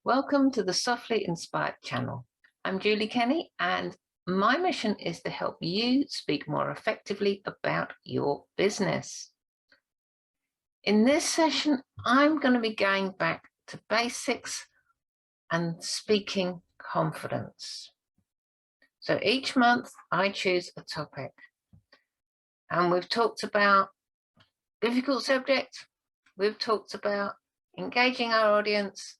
Welcome to the Softly Inspired channel. I'm Julie Kenny, and my mission is to help you speak more effectively about your business. In this session, I'm going to be going back to basics and speaking confidence. So each month I choose a topic, and we've talked about difficult subjects, we've talked about engaging our audience.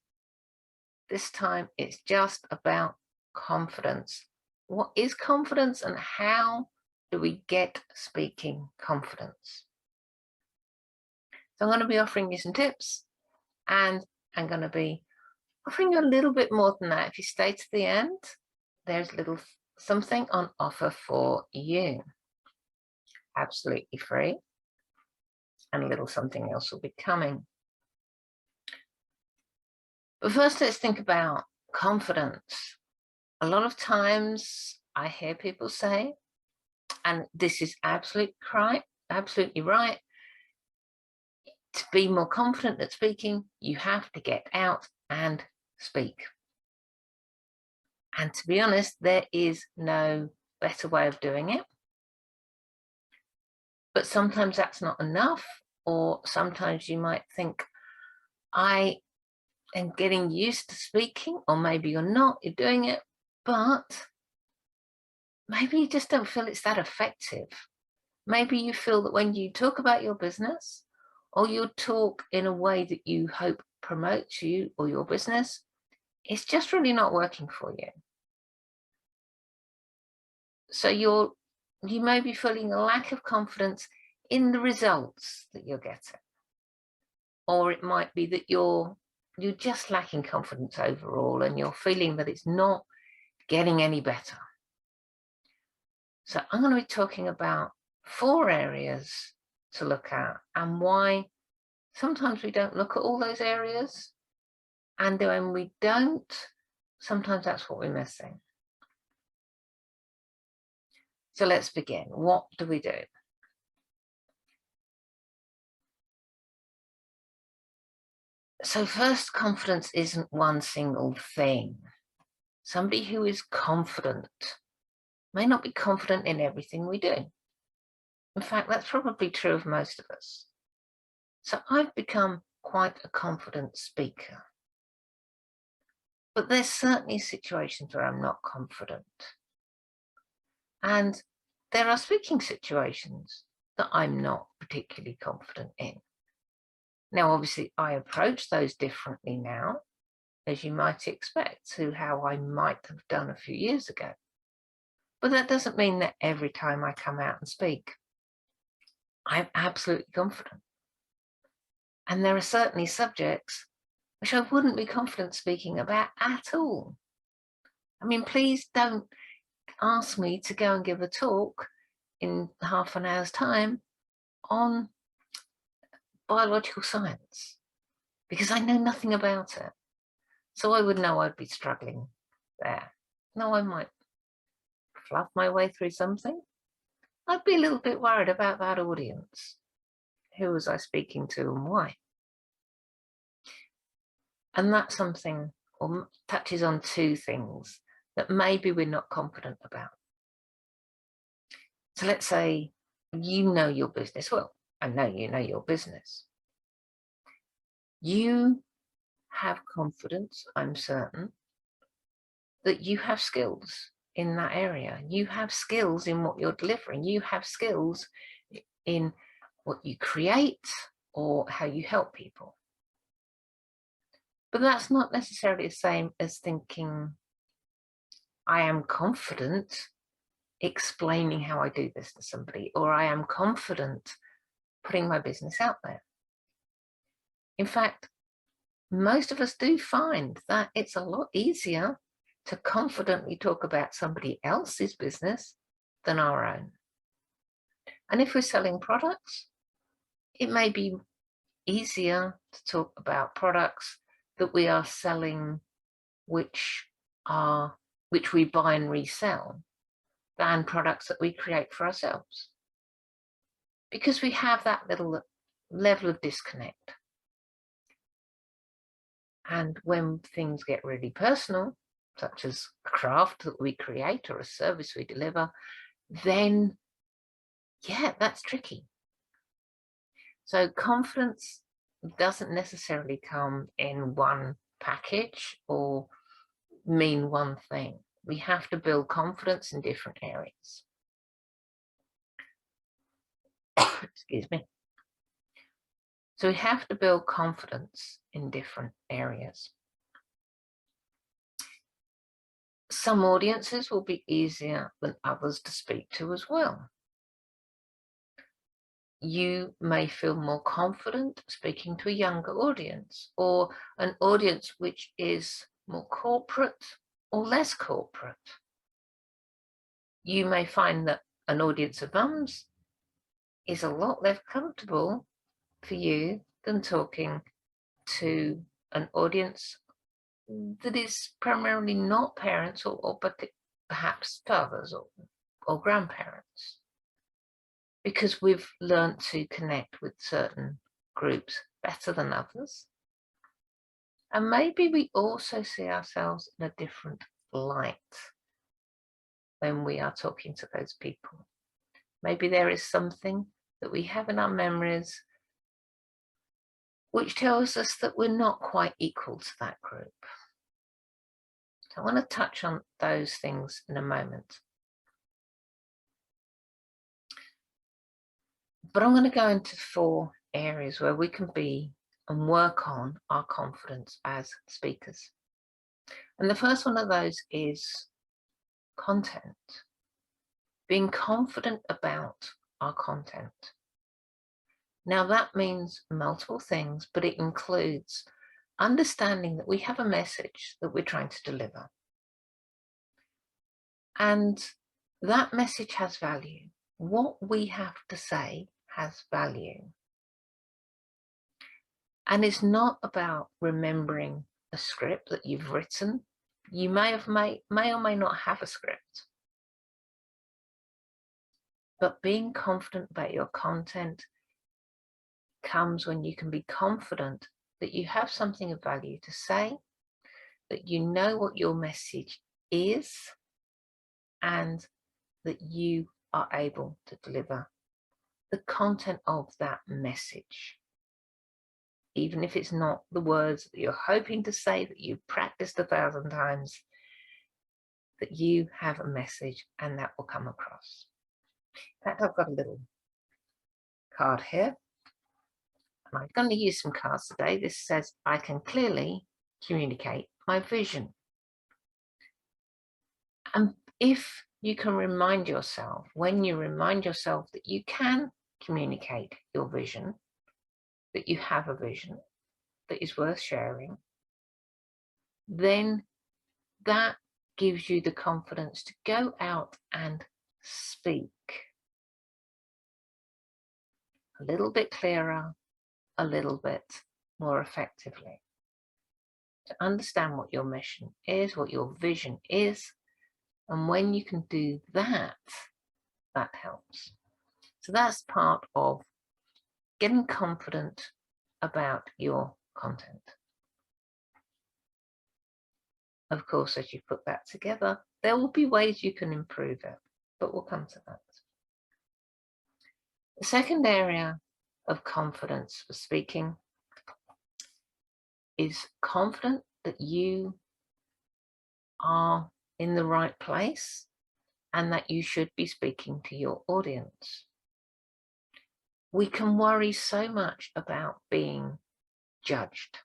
This time it's just about confidence. What is confidence and how do we get speaking confidence? So I'm going to be offering you some tips, and I'm going to be offering you a little bit more than that. If you stay to the end, there's a little something on offer for you. Absolutely free. And a little something else will be coming. But first, let's think about confidence. A lot of times I hear people say, and this is absolutely right, to be more confident at speaking, you have to get out and speak. And to be honest, there is no better way of doing it. But sometimes that's not enough, or sometimes you might think, I am getting used to speaking, or maybe you're not, you're doing it, but maybe you just don't feel it's that effective. Maybe you feel that when you talk about your business, or you talk in a way that you hope promotes you or your business, it's just really not working for you. So you may be feeling a lack of confidence in the results that you're getting. Or it might be that you're just lacking confidence overall, and you're feeling that it's not getting any better. So I'm going to be talking about 4 areas to look at, and why sometimes we don't look at all those areas, and when we don't, sometimes that's what we're missing. So let's begin. What do we do? So first, confidence isn't one single thing. Somebody who is confident may not be confident in everything we do. In fact, that's probably true of most of us. So I've become quite a confident speaker. But there's certainly situations where I'm not confident. And there are speaking situations that I'm not particularly confident in. Now, obviously, I approach those differently now, as you might expect, to how I might have done a few years ago. But that doesn't mean that every time I come out and speak, I'm absolutely confident. And there are certainly subjects which I wouldn't be confident speaking about at all. I mean, please don't ask me to go and give a talk in half an hour's time on biological science, because I know nothing about it. So I would know I'd be struggling there. No, I might fluff my way through something. I'd be a little bit worried about that audience. Who was I speaking to and why? And that's something, or touches on 2 things that maybe we're not confident about. So let's say you know your business. Well, I know you know your business. You have confidence, I'm certain, that you have skills in that area. You have skills in what you're delivering. You have skills in what you create or how you help people. But that's not necessarily the same as thinking, I am confident explaining how I do this to somebody, or I am confident putting my business out there. In fact, most of us do find that it's a lot easier to confidently talk about somebody else's business than our own. And if we're selling products, it may be easier to talk about products that we are selling, which we buy and resell, than products that we create for ourselves, because we have that little level of disconnect. And when things get really personal, such as a craft that we create or a service we deliver, then yeah, that's tricky. So confidence doesn't necessarily come in one package or mean one thing. We have to build confidence in different areas. Excuse me. So we have to build confidence in different areas. Some audiences will be easier than others to speak to as well. You may feel more confident speaking to a younger audience, or an audience which is more corporate or less corporate. You may find that an audience of mums is a lot less comfortable for you than talking to an audience that is primarily not parents or perhaps fathers or grandparents, because we've learned to connect with certain groups better than others. And maybe we also see ourselves in a different light when we are talking to those people. Maybe there is something that we have in our memories which tells us that we're not quite equal to that group. I want to touch on those things in a moment. But I'm going to go into 4 areas where we can be and work on our confidence as speakers. And the first one of those is content. Being confident about our content. Now that means multiple things, but it includes understanding that we have a message that we're trying to deliver. And that message has value. What we have to say has value. And it's not about remembering a script that you've written. You may or may not have a script. But being confident about your content comes when you can be confident that you have something of value to say, that you know what your message is, and that you are able to deliver the content of that message. Even if it's not the words that you're hoping to say, that you've practiced 1,000 times, that you have a message and that will come across. In fact, I've got a little card here. And I'm going to use some cards today. This says, I can clearly communicate my vision. And if you can remind yourself, when you remind yourself that you can communicate your vision, that you have a vision that is worth sharing, then that gives you the confidence to go out and speak a little bit clearer, a little bit more effectively. To understand what your mission is, what your vision is, and when you can do that, that helps. So that's part of getting confident about your content. Of course, as you put that together, there will be ways you can improve it, but we'll come to that. The second area of confidence for speaking is confident that you are in the right place and that you should be speaking to your audience. We can worry so much about being judged.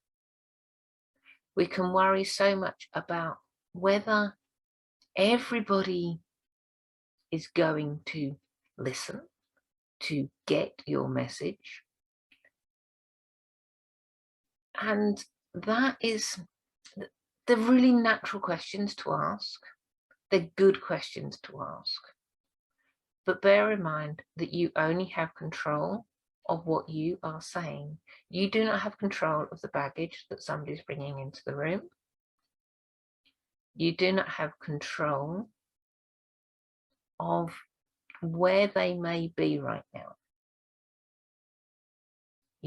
We can worry so much about whether everybody is going to listen, to get your message. And that is, they're really natural questions to ask. They're good questions to ask. But bear in mind that you only have control of what you are saying. You do not have control of the baggage that somebody's bringing into the room. You do not have control of where they may be right now.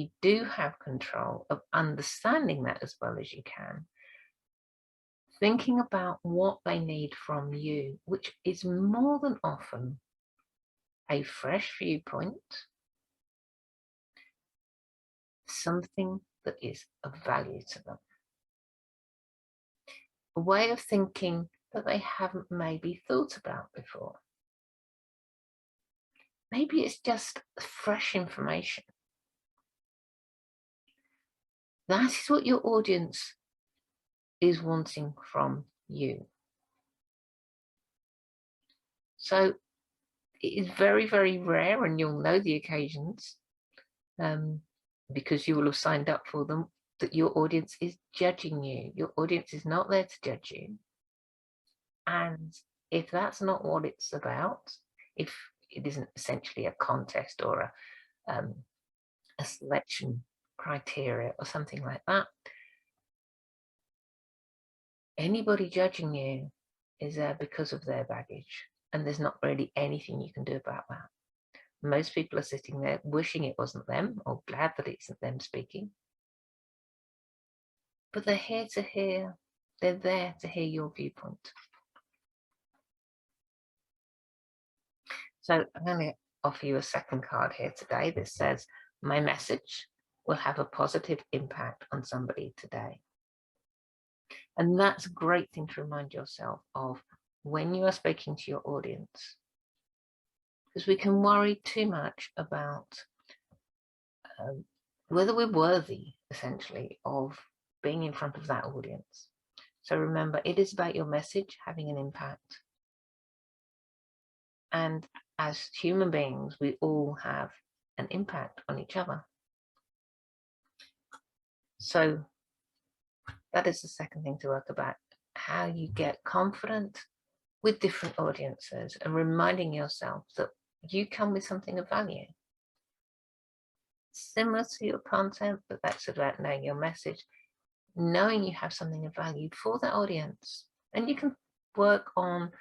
you do have control of understanding that as well as you can, thinking about what they need from you, which is more than often a fresh viewpoint, something that is of value to them, a way of thinking that they haven't maybe thought about before. Maybe it's just fresh information. That is what your audience is wanting from you. So it is very, very rare, and you'll know the occasions because you will have signed up for them, that your audience is judging you. Your audience is not there to judge you. And if that's not what it's about, if it isn't essentially a contest or a selection criteria or something like that, anybody judging you is there because of their baggage, and there's not really anything you can do about that. Most people are sitting there wishing it wasn't them, or glad that it isn't them speaking. But they're here to hear, they're there to hear your viewpoint. So I'm going to offer you a second card here today that says, my message will have a positive impact on somebody today. And that's a great thing to remind yourself of when you are speaking to your audience, because we can worry too much about whether we're worthy, essentially, of being in front of that audience. So remember, it is about your message having an impact. And as human beings, we all have an impact on each other. So that is the second thing to work about, how you get confident with different audiences and reminding yourself that you come with something of value. Similar to your content, but that's about knowing your message, knowing you have something of value for that audience. And you can work on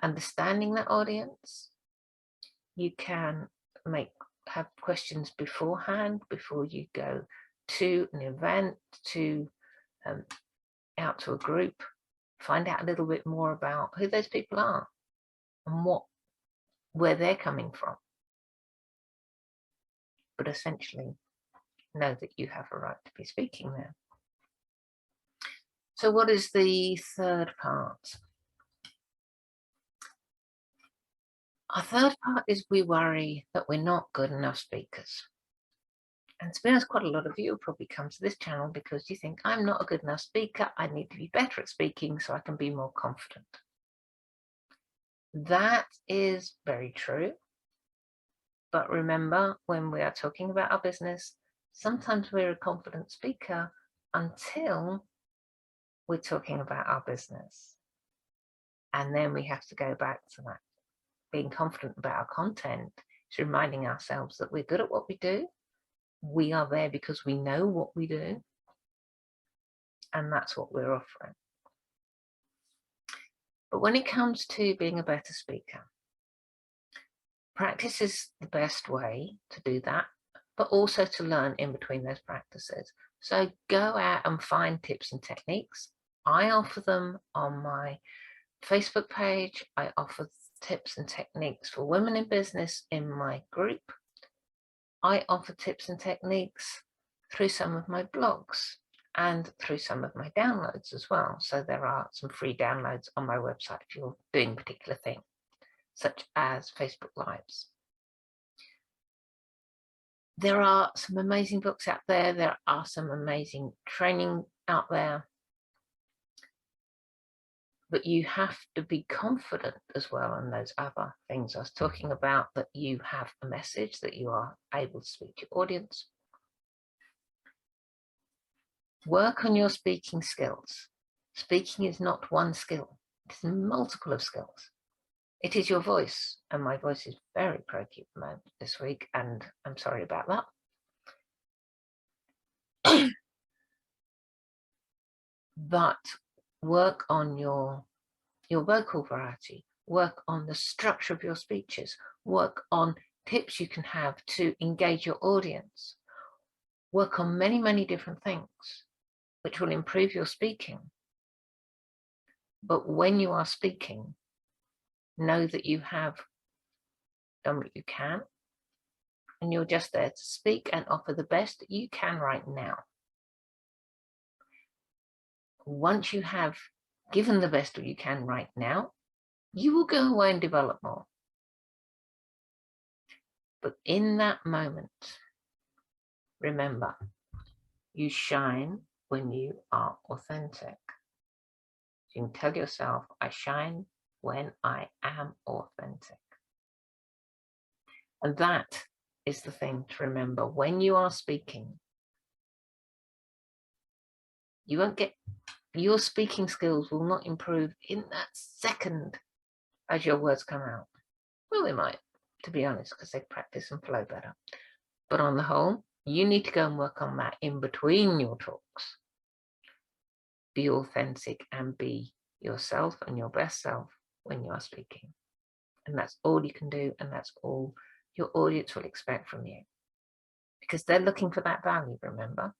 understanding that audience. You can have questions beforehand, before you go to an event, to out to a group, find out a little bit more about who those people are and where they're coming from. But essentially, know that you have a right to be speaking there. So what is the third part? Our third part is we worry that we're not good enough speakers. And to be honest, quite a lot of you will probably come to this channel because you think, I'm not a good enough speaker. I need to be better at speaking so I can be more confident. That is very true. But remember, when we are talking about our business, sometimes we're a confident speaker until we're talking about our business. And then we have to go back to that. Being confident about our content is reminding ourselves that we're good at what we do. We are there because we know what we do. And that's what we're offering. But when it comes to being a better speaker, practice is the best way to do that, but also to learn in between those practices. So go out and find tips and techniques. I offer them on my Facebook page. I offer tips and techniques for women in business in my group. I offer tips and techniques through some of my blogs and through some of my downloads as well. So there are some free downloads on my website if you're doing a particular thing, such as Facebook Lives. There are some amazing books out there. There are some amazing training out there. But you have to be confident as well in those other things I was talking about, that you have a message, that you are able to speak to your audience. Work on your speaking skills. Speaking is not one skill. It's multiple of skills. It is your voice, and my voice is very croaky at the moment this week, and I'm sorry about that. But work on your vocal variety, work on the structure of your speeches, work on tips you can have to engage your audience, work on many, many different things, which will improve your speaking. But when you are speaking, know that you have done what you can, and you're just there to speak and offer the best that you can right now. Once you have given the best that you can right now, you will go away and develop more. But in that moment, remember, you shine when you are authentic. You can tell yourself, I shine when I am authentic. And that is the thing to remember. When you are speaking, you won't get, your speaking skills will not improve in that second as your words come out. Well, they might, to be honest, because they practice and flow better. But on the whole, you need to go and work on that in between your talks. Be authentic and be yourself and your best self when you are speaking. And that's all you can do, and that's all your audience will expect from you. Because they're looking for that value, remember?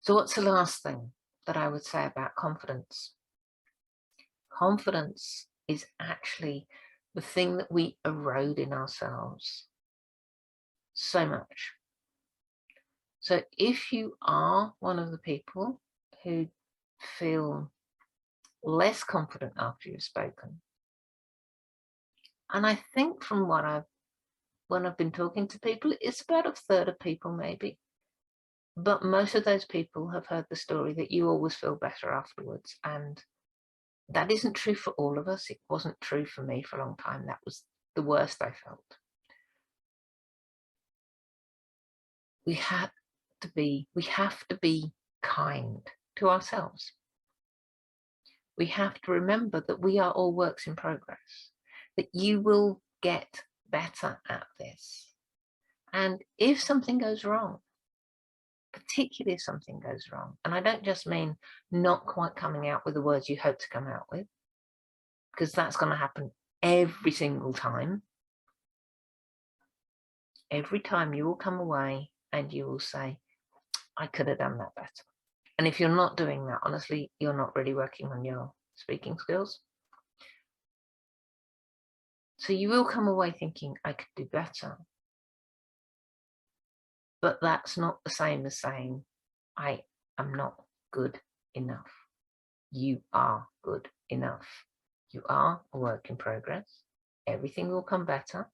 So what's the last thing that I would say about confidence? Confidence is actually the thing that we erode in ourselves so much. So if you are one of the people who feel less confident after you've spoken, and I think from when I've been talking to people, it's about a third of people maybe, but most of those people have heard the story that you always feel better afterwards, and that isn't true for all of us. It wasn't true for me for a long time. That was the worst I felt. We have to be kind to ourselves. We have to remember that we are all works in progress, that you will get better at this. And if something goes wrong, particularly if something goes wrong, and I don't just mean not quite coming out with the words you hope to come out with, because that's going to happen every single time. Every time you will come away and you will say, I could have done that better. And if you're not doing that, honestly, you're not really working on your speaking skills. So you will come away thinking, I could do better. But that's not the same as saying, I am not good enough. You are good enough. You are a work in progress. Everything will come better.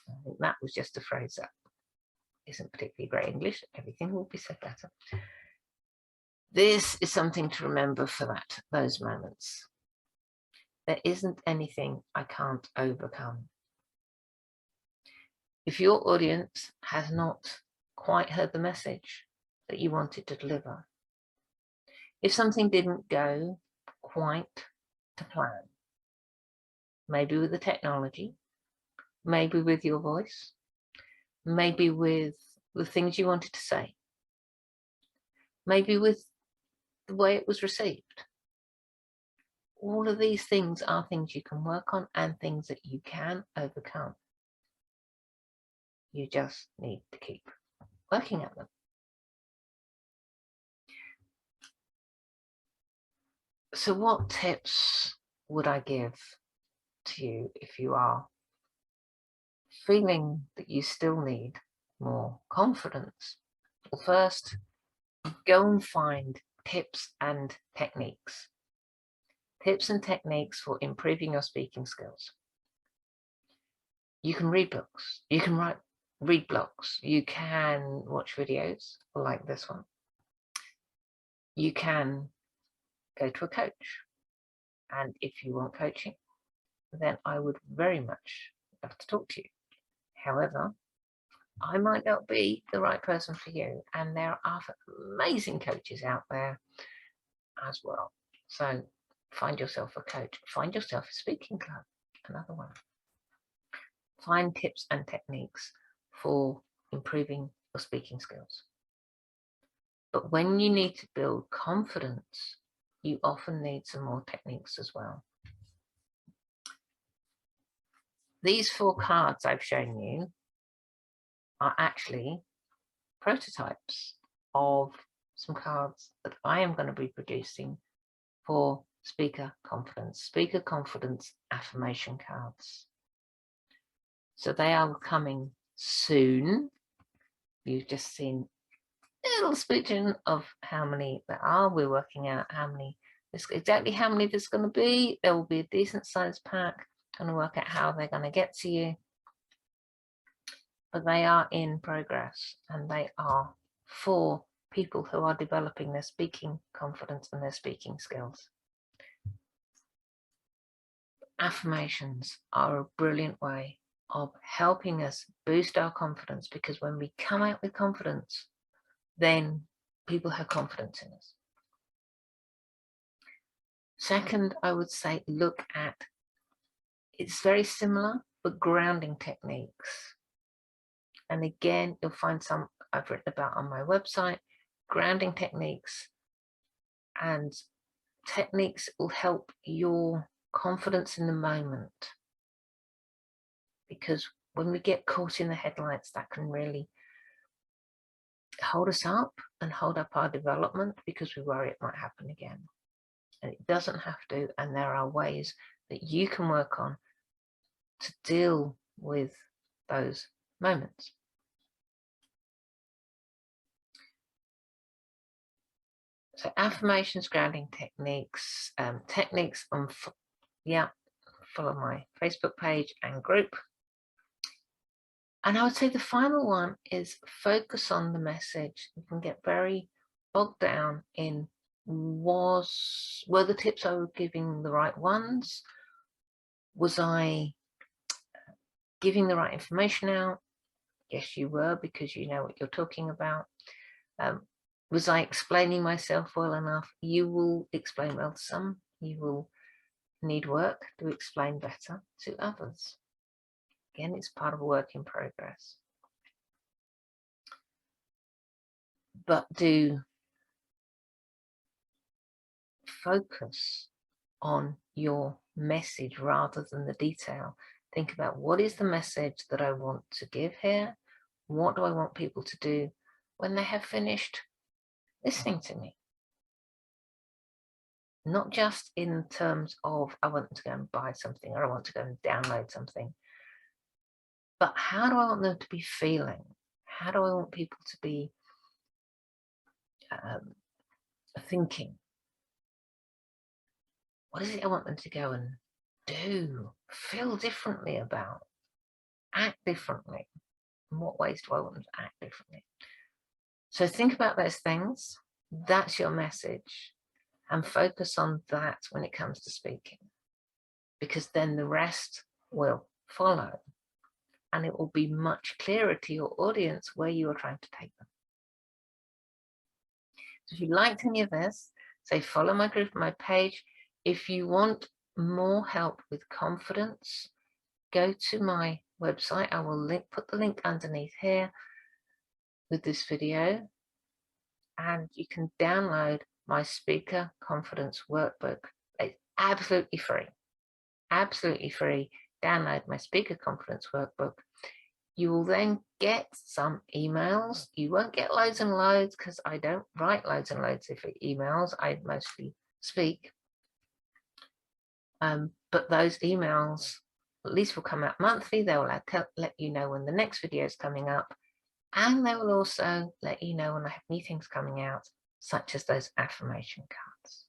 I think that was just a phrase that isn't particularly great English. Everything will be said better. This is something to remember for those moments. There isn't anything I can't overcome. If your audience has not quite heard the message that you wanted to deliver, if something didn't go quite to plan, maybe with the technology, maybe with your voice, maybe with the things you wanted to say, maybe with the way it was received. All of these things are things you can work on and things that you can overcome. You just need to keep working at them. So what tips would I give to you if you are feeling that you still need more confidence? Well, first, go and find tips and techniques. Tips and techniques for improving your speaking skills. You can read books, you can read blogs, you can watch videos like this one. You can go to a coach. And if you want coaching, then I would very much love to talk to you. However, I might not be the right person for you, and there are amazing coaches out there as well. So find yourself a coach, find yourself a speaking club, another one. Find tips and techniques for improving your speaking skills. But when you need to build confidence, you often need some more techniques as well. These 4 cards I've shown you are actually prototypes of some cards that I am going to be producing for speaker confidence affirmation cards. So they are coming soon. You've just seen a little smidgen of how many there are. We're working out exactly how many there's going to be. There will be a decent sized pack. Going to work out how they're going to get to you. But they are in progress, and they are for people who are developing their speaking confidence and their speaking skills. Affirmations are a brilliant way of helping us boost our confidence, because when we come out with confidence, then people have confidence in us. Second, I would say look at, it's very similar, but grounding techniques. And again, you'll find some I've written about on my website. Grounding techniques and techniques will help your confidence in the moment. Because when we get caught in the headlights, that can really hold us up and hold up our development, because we worry it might happen again. And it doesn't have to, and there are ways that you can work on to deal with those moments. So affirmations, grounding techniques, techniques on, follow my Facebook page and group. And I would say the final one is focus on the message. You can get very bogged down in were the tips I was giving the right ones? Was I giving the right information out? Yes, you were, because you know what you're talking about. Was I explaining myself well enough? You will explain well to some. You will need work to explain better to others. Again, it's part of a work in progress. But do focus on your message rather than the detail. Think about, what is the message that I want to give here? What do I want people to do when they have finished listening to me? Not just in terms of, I want them to go and buy something, or I want to go and download something, but how do I want them to be feeling? How do I want people to be thinking? What is it I want them to go and do, feel differently about, act differently? In what ways do I want them to act differently? So think about those things. That's your message, and focus on that when it comes to speaking, because then the rest will follow, and it will be much clearer to your audience where you are trying to take them. So if you liked any of this, say follow my group, my page. If you want more help with confidence, go to my website. I will put the link underneath here with this video, and you can download my Speaker Confidence Workbook. It's absolutely free. Absolutely free. Download my Speaker Confidence Workbook. You will then get some emails. You won't get loads and loads, because I don't write loads and loads of emails. I mostly speak. But those emails at least will come out monthly. They will let you know when the next video is coming up. And they will also let you know when I have new things coming out, such as those affirmation cards.